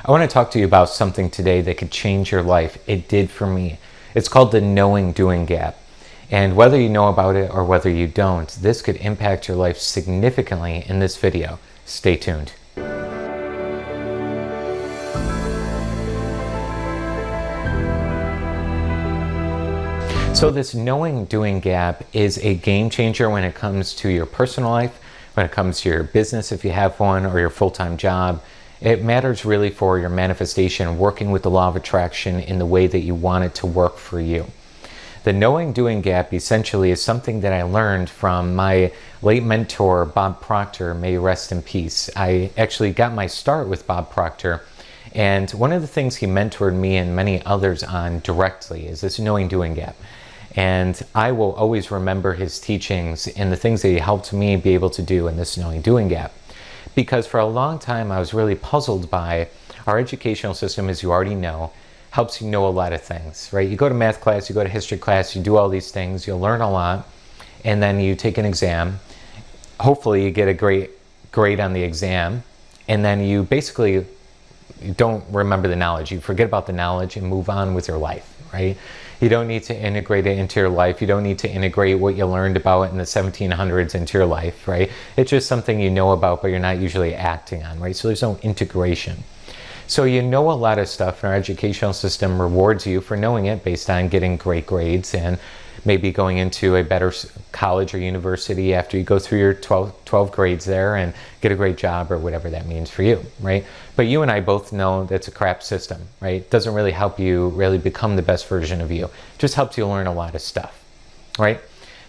I want to talk to you about something today that could change your life. It did for me. It's called the knowing doing gap. And whether you know about it or whether you don't, this could impact your life significantly in this video. Stay tuned. So this knowing doing gap is a game changer when it comes to your personal life, when it comes to your business if you have one, or your full-time job. It matters really for your manifestation, working with the law of attraction in the way that you want it to work for you. The knowing doing gap essentially is something that I learned from my late mentor, Bob Proctor, may he rest in peace. I actually got my start with Bob Proctor, and one of the things he mentored me and many others on directly is this knowing doing gap. And I will always remember his teachings and the things that he helped me be able to do in this knowing doing gap. Because for a long time I was really puzzled by our educational system, as you already know, helps you know a lot of things, right? You go to math class, you go to history class, you do all these things, you'll learn a lot, and then you take an exam. Hopefully you get a great grade on the exam, and then you basically don't remember the knowledge. You forget about the knowledge and move on with your life, right? You don't need to integrate it into your life. You don't need to integrate what you learned about in the 1700s into your life, right? It's just something you know about, but you're not usually acting on, right? So there's no integration. So you know a lot of stuff, and our educational system rewards you for knowing it based on getting great grades and maybe going into a better college or university after you go through your 12 grades there and get a great job or whatever that means for you, right? But you and I both know that's a crap system, right? It doesn't really help you really become the best version of you. It just helps you learn a lot of stuff, right?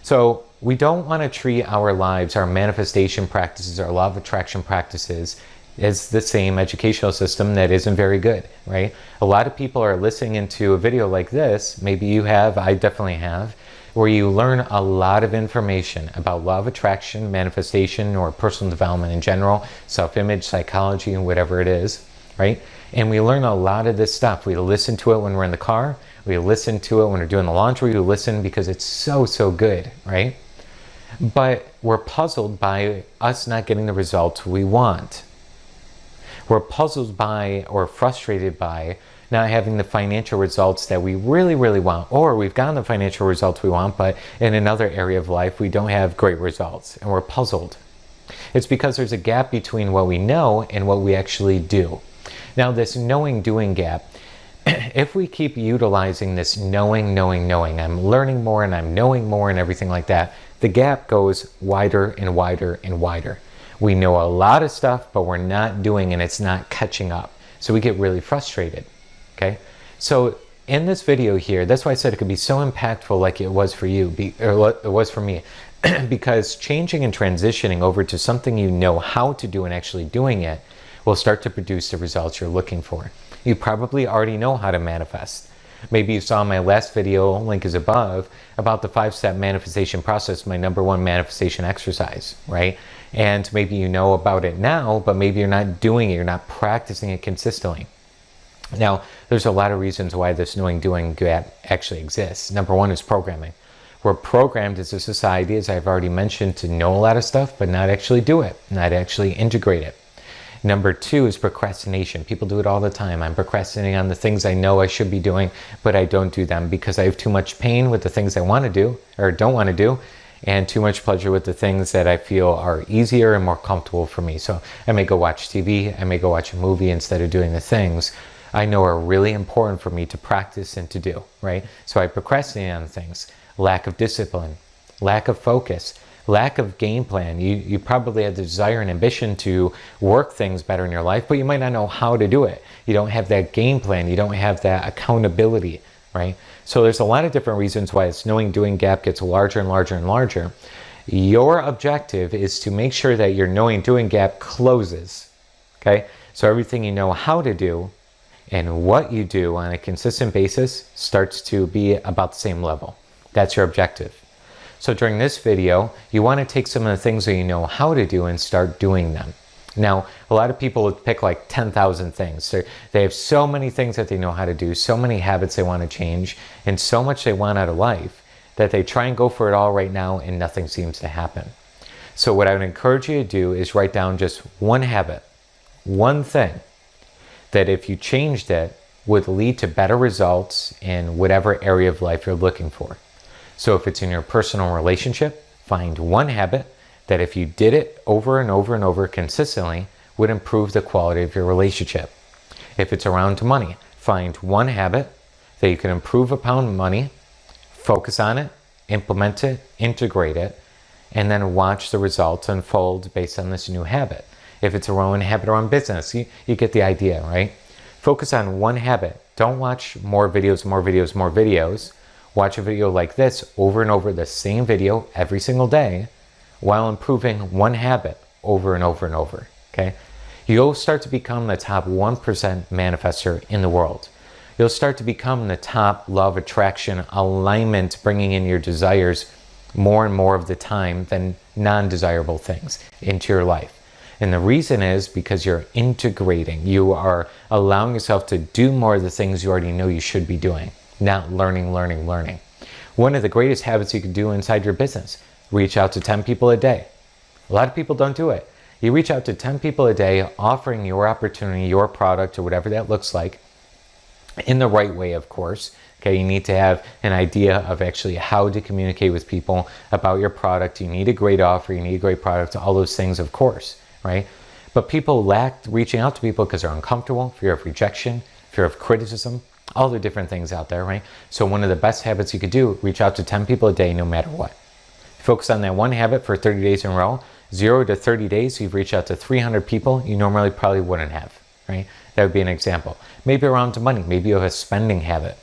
So we don't want to treat our lives, our manifestation practices, our law of attraction practices is the same educational system that isn't very good, right? A lot of people are listening into a video like this, maybe you have, I definitely have, where you learn a lot of information about law of attraction, manifestation, or personal development in general, self-image, psychology, and whatever it is, right? And we learn a lot of this stuff. We listen to it when we're in the car, we listen to it when we're doing the laundry, we listen because it's so good, right? But we're puzzled by us not getting the results we want. We're puzzled by or frustrated by not having the financial results that we really want, or we've gotten the financial results we want, but in another area of life we don't have great results, and we're puzzled. It's because there's a gap between what we know and what we actually do. Now this knowing doing gap, if we keep utilizing this knowing, I'm learning more and I'm knowing more and everything like that, the gap goes wider and wider and wider. We know a lot of stuff, but we're not doing, and it's not catching up. So we get really frustrated, okay? So in this video here, that's why I said it could be so impactful like it was for you, or it was for me, because changing and transitioning over to something you know how to do and actually doing it will start to produce the results you're looking for. You probably already know how to manifest. Maybe you saw my last video, link is above, about the 5-step manifestation process, my #1 manifestation exercise, right? And maybe you know about it now, but maybe you're not doing it, you're not practicing it consistently. Now, there's a lot of reasons why this knowing doing gap actually exists. #1 is programming. We're programmed as a society, as I've already mentioned, to know a lot of stuff, but not actually do it, not actually integrate it. #2 is procrastination. People do it all the time. I'm procrastinating on the things I know I should be doing, but I don't do them because I have too much pain with the things I want to do or don't want to do, and too much pleasure with the things that I feel are easier and more comfortable for me. So I may go watch TV, I may go watch a movie instead of doing the things I know are really important for me to practice and to do, right? So I procrastinate on things. Lack of discipline, lack of focus, lack of game plan. You probably have the desire and ambition to work things better in your life, but you might not know how to do it. You don't have that game plan. You don't have that accountability, right? So there's a lot of different reasons why this knowing doing gap gets larger and larger and larger. Your objective is to make sure that your knowing doing gap closes, okay? So everything you know how to do and what you do on a consistent basis starts to be about the same level. That's your objective. So during this video, you want to take some of the things that you know how to do and start doing them. Now, a lot of people would pick like 10,000 things. So they have so many things that they know how to do, so many habits they want to change, and so much they want out of life that they try and go for it all right now and nothing seems to happen. So what I would encourage you to do is write down just one habit, one thing that if you changed it would lead to better results in whatever area of life you're looking for. So if it's in your personal relationship, find one habit that if you did it over and over and over consistently would improve the quality of your relationship. If it's around money, find one habit that you can improve upon money, focus on it, implement it, integrate it, and then watch the results unfold based on this new habit. If it's a habit around business, you get the idea, right? Focus on one habit. Don't watch more videos. Watch a video like this over and over, the same video every single day, while improving one habit over and over and over, okay? You'll start to become the top 1% manifester in the world. You'll start to become the top law of attraction alignment, bringing in your desires more and more of the time than non-desirable things into your life. And the reason is because you're integrating. You are allowing yourself to do more of the things you already know you should be doing, not learning. One of the greatest habits you can do inside your business, reach out to 10 people a day. A lot of people don't do it. You reach out to 10 people a day, offering your opportunity, your product, or whatever that looks like, in the right way, of course. Okay, you need to have an idea of actually how to communicate with people about your product. You need a great offer, you need a great product, all those things, of course, right? But people lack reaching out to people because they're uncomfortable, fear of rejection, fear of criticism, all the different things out there, right? So one of the best habits you could do, reach out to 10 people a day no matter what. Focus on that one habit for 30 days in a row. 0 to 30 days, you've reached out to 300 people you normally probably wouldn't have, right? That would be an example. Maybe around money. Maybe you have a spending habit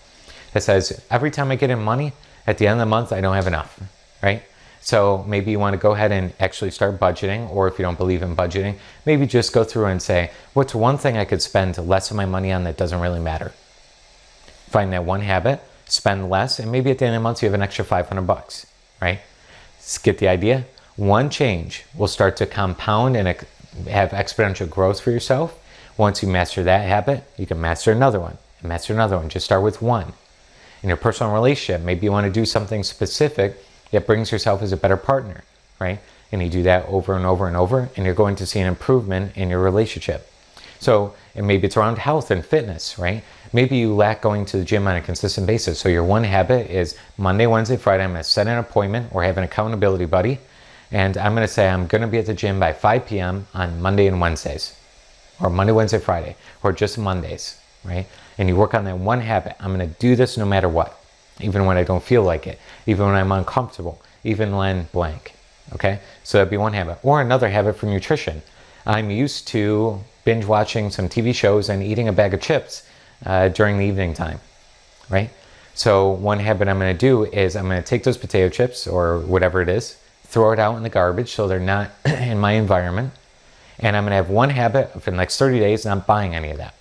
that says, every time I get in money, at the end of the month, I don't have enough, right? So maybe you want to go ahead and actually start budgeting, or if you don't believe in budgeting, maybe just go through and say, what's one thing I could spend less of my money on that doesn't really matter? Find that one habit, spend less, and maybe at the end of the month, you have an extra $500, right? Get the idea? One change will start to compound and have exponential growth for yourself. Once you master that habit, you can master another one, and master another one. Just start with one. In your personal relationship, maybe you want to do something specific that brings yourself as a better partner, right? And you do that over and over and over, and you're going to see an improvement in your relationship. So, and maybe it's around health and fitness, right? Maybe you lack going to the gym on a consistent basis. So your one habit is Monday, Wednesday, Friday, I'm going to set an appointment or have an accountability buddy. And I'm going to say I'm going to be at the gym by 5 p.m. on Monday and Wednesdays, or Monday, Wednesday, Friday, or just Mondays, right? And you work on that one habit. I'm going to do this no matter what, even when I don't feel like it, even when I'm uncomfortable, even when blank, okay? So that'd be one habit. Or another habit for nutrition. I'm used to binge watching some TV shows and eating a bag of chips during the evening time, right? So one habit I'm going to do is I'm going to take those potato chips or whatever it is, throw it out in the garbage so they're not in my environment. And I'm going to have one habit for the next 30 days not buying any of that.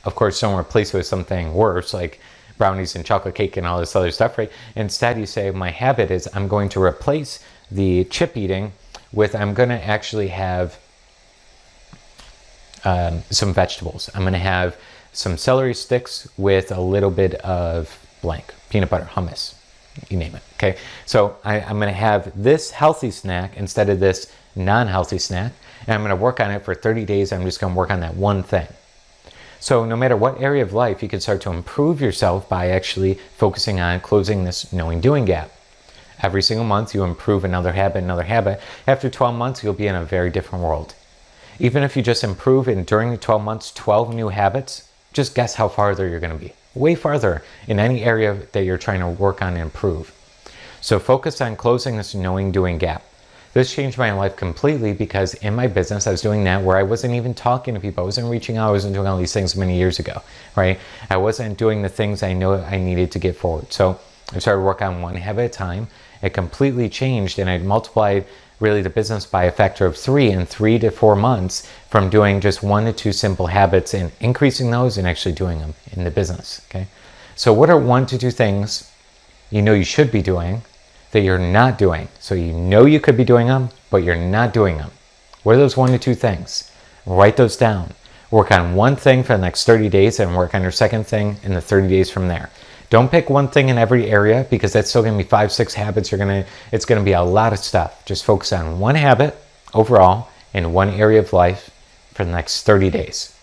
Of course, don't replace it with something worse like brownies and chocolate cake and all this other stuff, right? Instead, you say, my habit is I'm going to replace the chip eating with I'm going to actually have some vegetables. I'm going to have some celery sticks with a little bit of blank, peanut butter, hummus, you name it, okay? So I'm going to have this healthy snack instead of this non-healthy snack, and I'm going to work on it for 30 days. I'm just going to work on that one thing. So no matter what area of life, you can start to improve yourself by actually focusing on closing this knowing-doing gap. Every single month, you improve another habit, another habit. After 12 months, you'll be in a very different world. Even if you just improve in during the 12 months, 12 new habits, just guess how farther you're going to be. Way farther in any area that you're trying to work on and improve. So focus on closing this knowing-doing gap. This changed my life completely because in my business, I was doing that where I wasn't even talking to people. I wasn't reaching out. I wasn't doing all these things many years ago, right? I wasn't doing the things I know I needed to get forward. So I started working on one habit at a time. It completely changed, and I multiplied really the business by a factor of 3 in 3 to 4 months from doing just 1 to 2 simple habits and increasing those and actually doing them in the business, okay? So what are 1 to 2 things you know you should be doing that you're not doing? So you know you could be doing them, but you're not doing them. What are those 1 to 2 things? Write those down. Work on one thing for the next 30 days and work on your second thing in the 30 days from there. Don't pick one thing in every area because that's still going to be 5, 6 habits. It's going to be a lot of stuff. Just focus on one habit overall in one area of life for the next 30 days.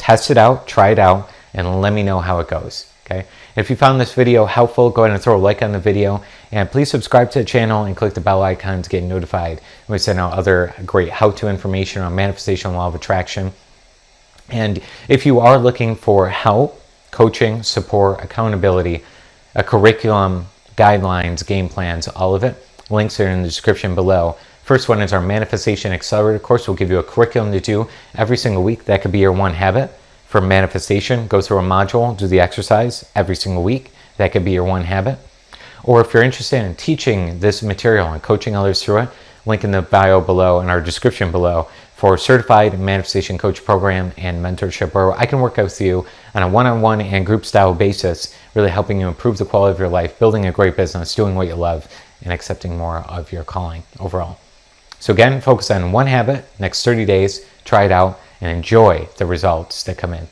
test it out, try it out, and let me know how it goes. Okay. If you found this video helpful, go ahead and throw a like on the video, and please subscribe to the channel and click the bell icon to get notified when we send out other great how-to information on manifestation, law of attraction. And if you are looking for help, coaching, support, accountability, a curriculum, guidelines, game plans, all of it, links are in the description below. First one is our Manifestation Accelerator course. We'll give you a curriculum to do every single week. That could be your one habit for manifestation. Go through a module, do the exercise every single week. That could be your one habit. Or if you're interested in teaching this material and coaching others through it, link in the bio below and our description below for certified manifestation coach program and mentorship, where I can work with you on a one-on-one and group style basis, really helping you improve the quality of your life, building a great business, doing what you love, and accepting more of your calling overall. So again, focus on one habit, next 30 days, try it out, and enjoy the results that come in.